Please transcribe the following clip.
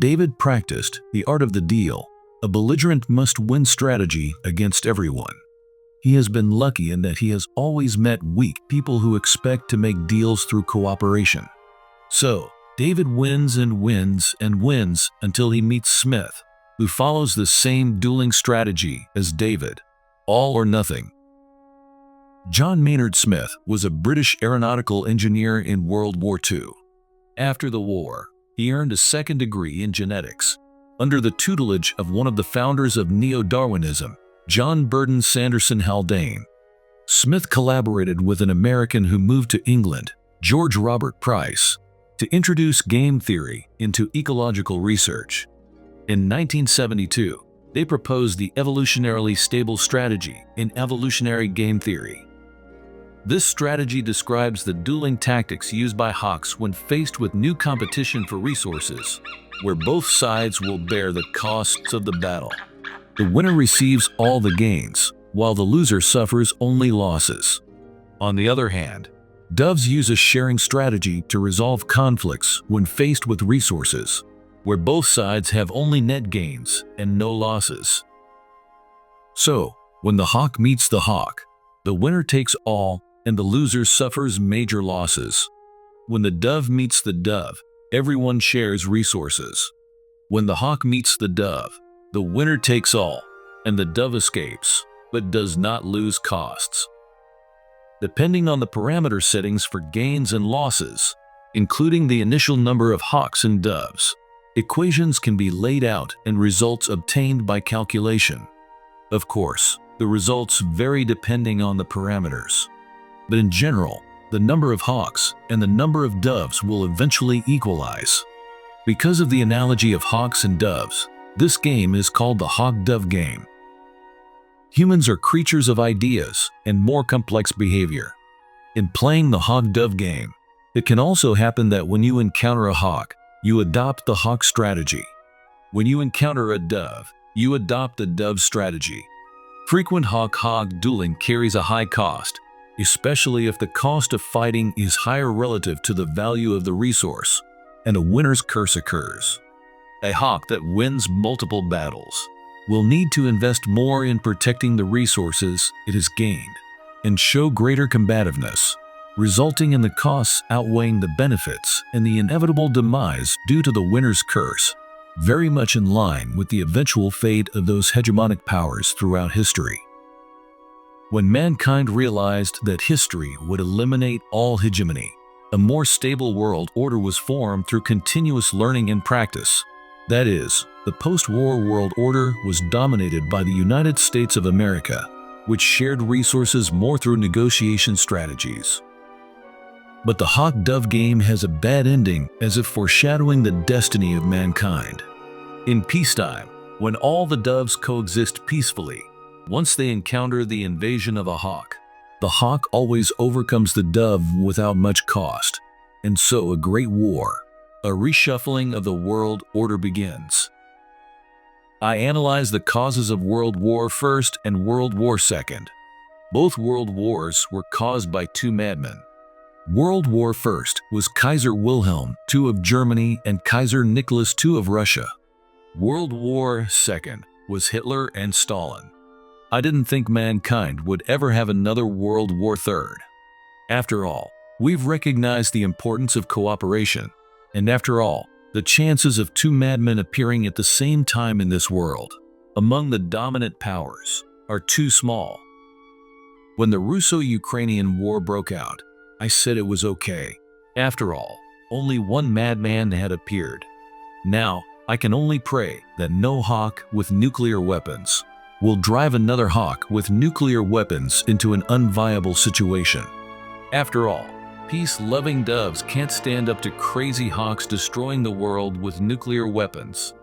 David practiced the art of the deal, a belligerent must-win strategy against everyone. He has been lucky in that he has always met weak people who expect to make deals through cooperation. So, David wins and wins and wins until he meets Smith, who follows the same dueling strategy as David, all or nothing. John Maynard Smith was a British aeronautical engineer in World War II. After the war, he earned a second degree in genetics, under the tutelage of one of the founders of Neo-Darwinism, John Burden Sanderson Haldane. Smith collaborated with an American who moved to England, George Robert Price, to introduce game theory into ecological research. In 1972, they proposed the evolutionarily stable strategy in evolutionary game theory. This strategy describes the dueling tactics used by hawks when faced with new competition for resources, where both sides will bear the costs of the battle. The winner receives all the gains, while the loser suffers only losses. On the other hand, doves use a sharing strategy to resolve conflicts when faced with resources, where both sides have only net gains and no losses. So, when the hawk meets the hawk, the winner takes all and the loser suffers major losses. When the dove meets the dove, everyone shares resources. When the hawk meets the dove, the winner takes all, and the dove escapes, but does not lose costs. Depending on the parameter settings for gains and losses, including the initial number of hawks and doves, equations can be laid out and results obtained by calculation. Of course, the results vary depending on the parameters. But in general, the number of hawks and the number of doves will eventually equalize. Because of the analogy of hawks and doves, this game is called the hawk-dove game. Humans are creatures of ideas and more complex behavior. In playing the hawk-dove game, it can also happen that when you encounter a hawk, you adopt the hawk strategy. When you encounter a dove, you adopt the dove strategy. Frequent hawk-hawk dueling carries a high cost, especially if the cost of fighting is higher relative to the value of the resource, and a winner's curse occurs. A hawk that wins multiple battles will need to invest more in protecting the resources it has gained and show greater combativeness, resulting in the costs outweighing the benefits and the inevitable demise due to the winner's curse, very much in line with the eventual fate of those hegemonic powers throughout history. When mankind realized that history would eliminate all hegemony, a more stable world order was formed through continuous learning and practice. That is, the post-war world order was dominated by the United States of America, which shared resources more through negotiation strategies. But the hawk-dove game has a bad ending, as if foreshadowing the destiny of mankind. In peacetime, when all the doves coexist peacefully, once they encounter the invasion of a hawk, the hawk always overcomes the dove without much cost, and so a great war, a reshuffling of the world order begins. I analyzed the causes of World War I and World War II. Both world wars were caused by two madmen. World War I was Kaiser Wilhelm II of Germany and Kaiser Nicholas II of Russia. World War II was Hitler and Stalin. I didn't think mankind would ever have another World War III. After all, we've recognized the importance of cooperation, and after all, the chances of two madmen appearing at the same time in this world, among the dominant powers, are too small. When the Russo-Ukrainian War broke out, I said it was okay. After all, only one madman had appeared. Now, I can only pray that no hawk with nuclear weapons will drive another hawk with nuclear weapons into an unviable situation. After all, peace-loving doves can't stand up to crazy hawks destroying the world with nuclear weapons.